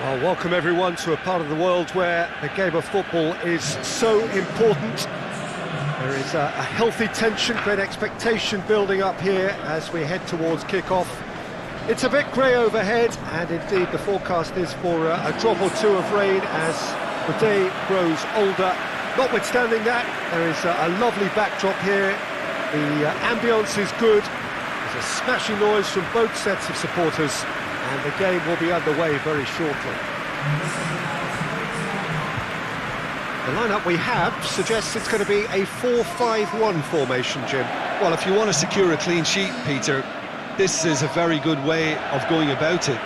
Well, welcome everyone to a part of the world where the game of football is so important. There is a healthy tension, great expectation building up here as we head towards kick-off. It's a bit grey overhead, and indeed the forecast is for a drop or two of rain as the day grows older. Notwithstanding that, there is a lovely backdrop here. The ambience is good. There's a smashing noise from both sets of supporters, and the game will be underway very shortly. The lineup we have suggests it's going to be a 4-5-1 formation, Jim. Well, if you want to secure a clean sheet, Peter, this is a very good way of going about it.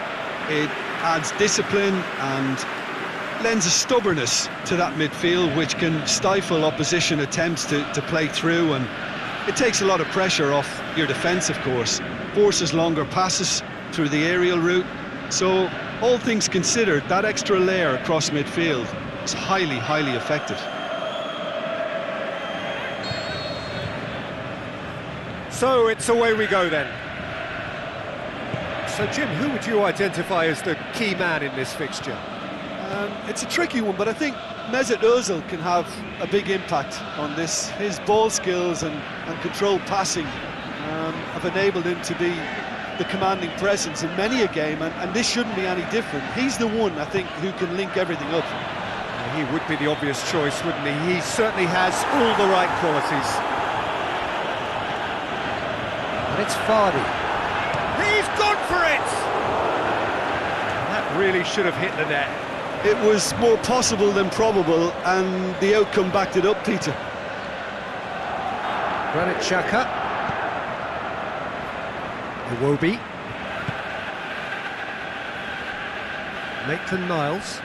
It adds discipline and lends a stubbornness to that midfield, which can stifle opposition attempts to play through, and it takes a lot of pressure off your defence, of course. Forces longer passes through the aerial route. So, all things considered, that extra layer across midfield is highly, highly effective. So, it's away we go then. So, Jim, who would you identify as the key man in this fixture? It's a tricky one, but I think Mesut Ozil can have a big impact on this. His ball skills and controlled passing have enabled him to be the commanding presence in many a game, and this shouldn't be any different. He's the one, I think, who can link everything up. He would be the obvious choice, wouldn't he? He certainly has all the right qualities. And it's Vardy. He's gone for it! That really should have hit the net. It was more possible than probable, and the outcome backed it up, Peter. Granit Xhaka. Iwobi. Maitland-Niles.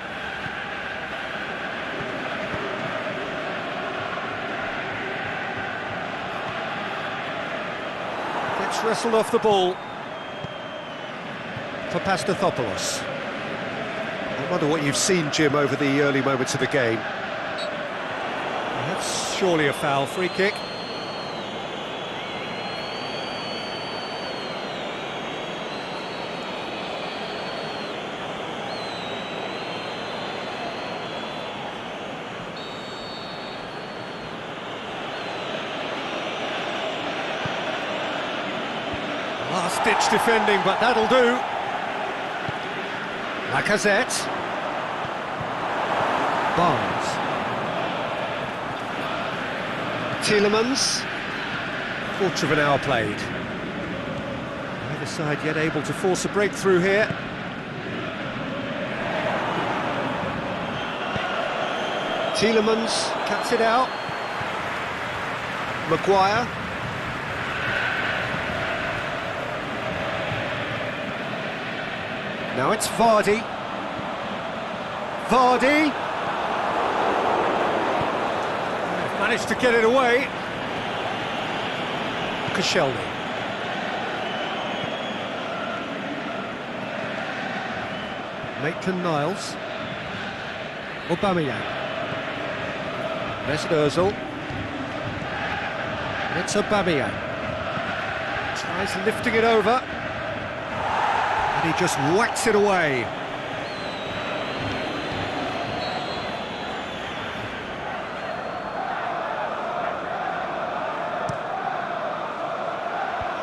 Gets wrestled off the ball for Pastathopoulos. I wonder what you've seen, Jim, over the early moments of the game. That's surely a foul. Free kick. Last-ditch defending, but that'll do. Lacazette. Barnes. Tielemans. Quarter of an hour played. Neither side yet able to force a breakthrough here. Tielemans cuts it out. Maguire. Now it's Vardy. Vardy! They've managed to get it away. Koscielny. Maitland-Niles. Aubameyang. Mesut Ozil. And it's Aubameyang. Tries lifting it over. And he just whacks it away.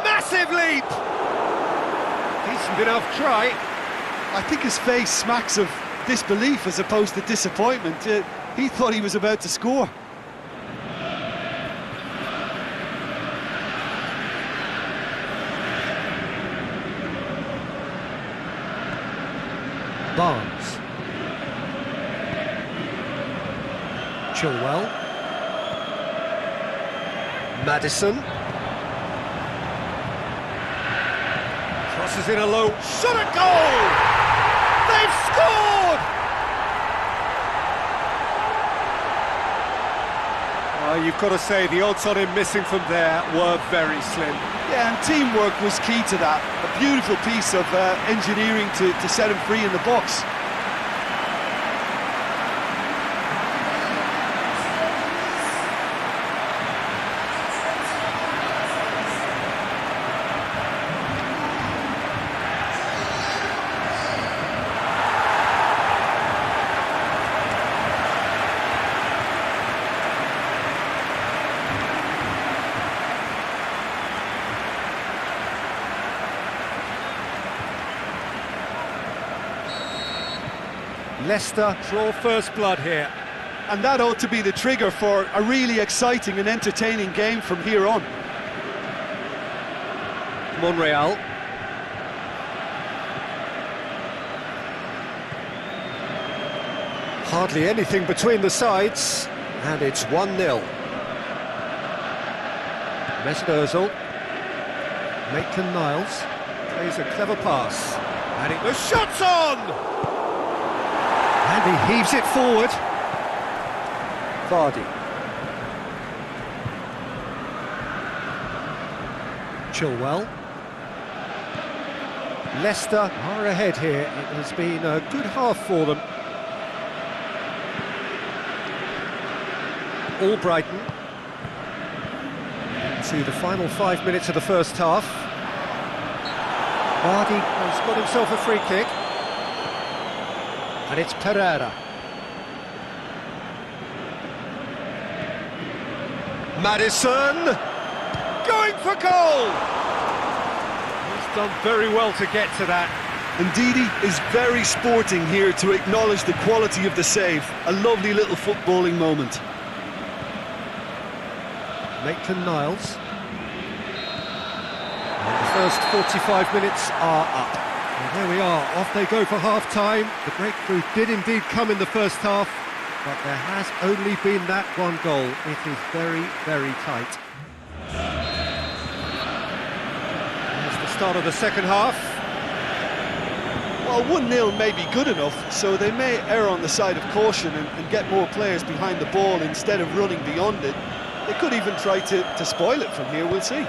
Massive leap! Decent enough try. I think his face smacks of disbelief as opposed to disappointment. He thought he was about to score. Barnes. Chilwell. Maddison. Crosses in a low shot at goal! They've scored! You've got to say the odds on him missing from there were very slim. Yeah, and teamwork was key to that. A beautiful piece of engineering to set him free in the box. Leicester draw first blood here. And that ought to be the trigger for a really exciting and entertaining game from here on. Monreal. Hardly anything between the sides, and it's 1-0. Mesut Ozil. Maitland-Niles plays a clever pass, and the shot's on! And he heaves it forward. Vardy. Chilwell. Leicester are ahead here. It has been a good half for them. Albrighton. To the final 5 minutes of the first half. Vardy has got himself a free kick. And it's Pereira. Maddison going for goal. He's done very well to get to that. And Didi is very sporting here to acknowledge the quality of the save. A lovely little footballing moment. Maitland-Niles. And the first 45 minutes are up. And there we are, off they go for half-time. The breakthrough did indeed come in the first half, but there has only been that one goal. It is very, very tight. Here's the start of the second half. Well, 1-0 may be good enough, so they may err on the side of caution and get more players behind the ball instead of running beyond it. They could even try to spoil it from here, we'll see.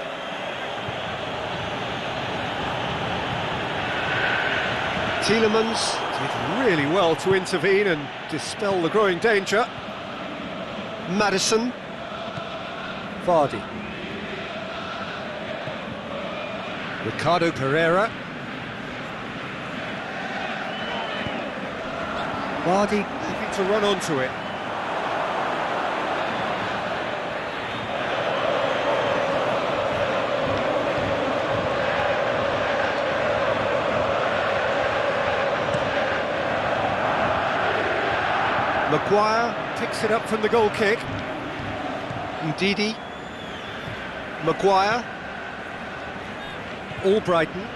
Tielemans did really well to intervene and dispel the growing danger. Maddison. Vardy. Ricardo Pereira. Vardy looking to run onto it. Maguire picks it up from the goal kick. Ndidi. Maguire. Albrighton.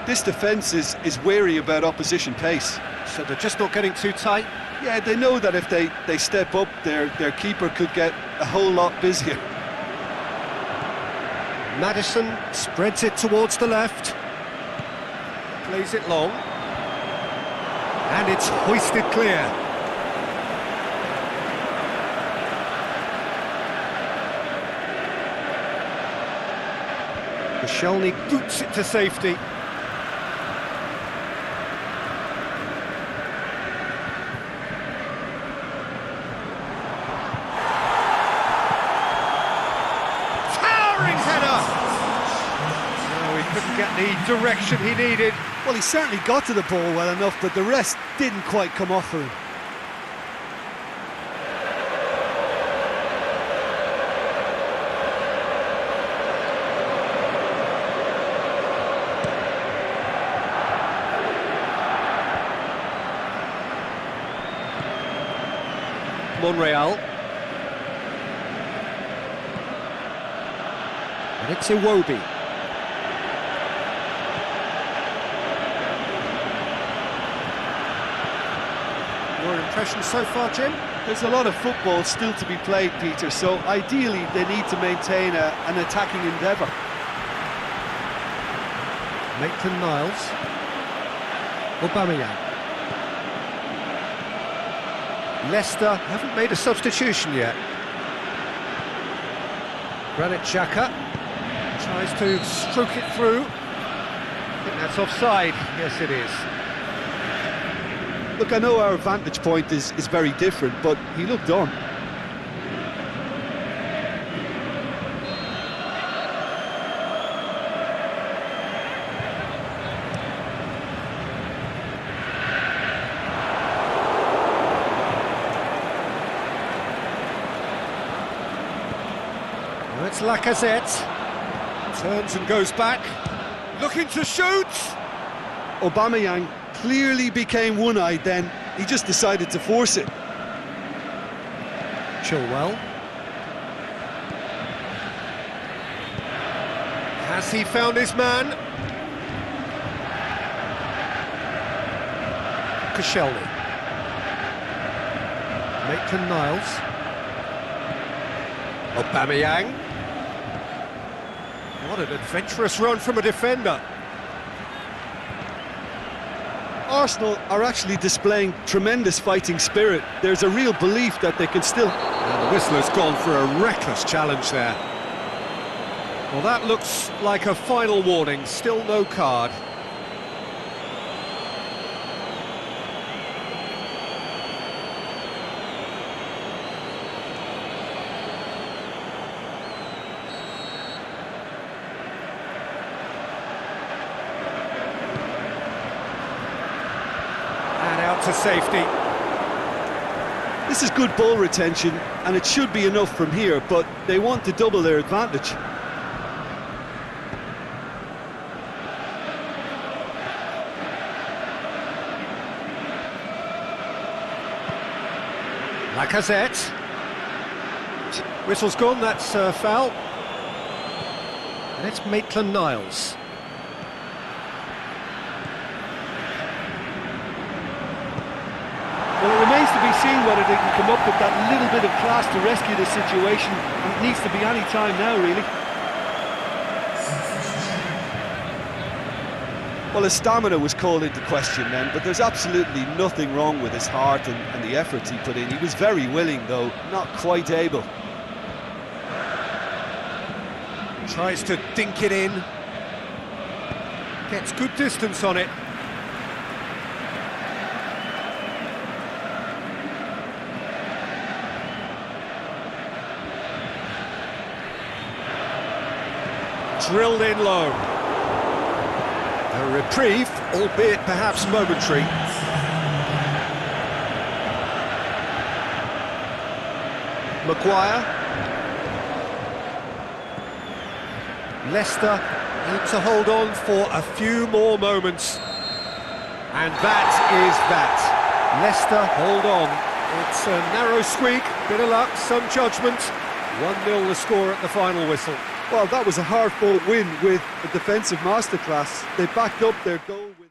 This defence is wary about opposition pace. So they're just not getting too tight. Yeah, they know that if they step up, their keeper could get a whole lot busier. Maddison spreads it towards the left. Plays it long. And it's hoisted clear. Shelny boots it to safety. Towering header! No, he couldn't get the direction he needed. Well, he certainly got to the ball well enough, but the rest didn't quite come off for him. Monreal. And it's Iwobi. Your impression so far, Jim? There's a lot of football still to be played, Peter, so ideally they need to maintain an attacking endeavour. Maitland-Niles. Aubameyang. Leicester haven't made a substitution yet. Granit Xhaka tries to stroke it through. I think that's offside. Yes, it is. Look, I know our vantage point is very different, but he looked on. It's Lacazette. Turns and goes back. Looking to shoot. Aubameyang clearly became one-eyed then, He just decided to force it. Chilwell. Has he found his man? Koscielny. Maitland-Niles. Aubameyang. What an adventurous run from a defender. Arsenal are actually displaying tremendous fighting spirit. There's a real belief that they can still... And the whistle has gone for a reckless challenge there. Well, that looks like a final warning, still no card. And out to safety. This is good ball retention, and it should be enough from here, but they want to double their advantage. Lacazette. Whistle's gone, that's a foul. And it's Maitland-Niles. Well, it remains to be seen whether they can come up with that little bit of class to rescue the situation. It needs to be any time now, really. Well, his stamina was called into question then, but there's absolutely nothing wrong with his heart and the efforts he put in. He was very willing, though, not quite able. Tries to dink it in. Gets good distance on it. Drilled in low. A reprieve, albeit perhaps momentary. Maguire. Leicester need to hold on for a few more moments. And that is that. Leicester hold on. It's a narrow squeak, bit of luck, some judgment. 1-0 the score at the final whistle. Well, that was a hard-fought win with a defensive masterclass. They backed up their goal with...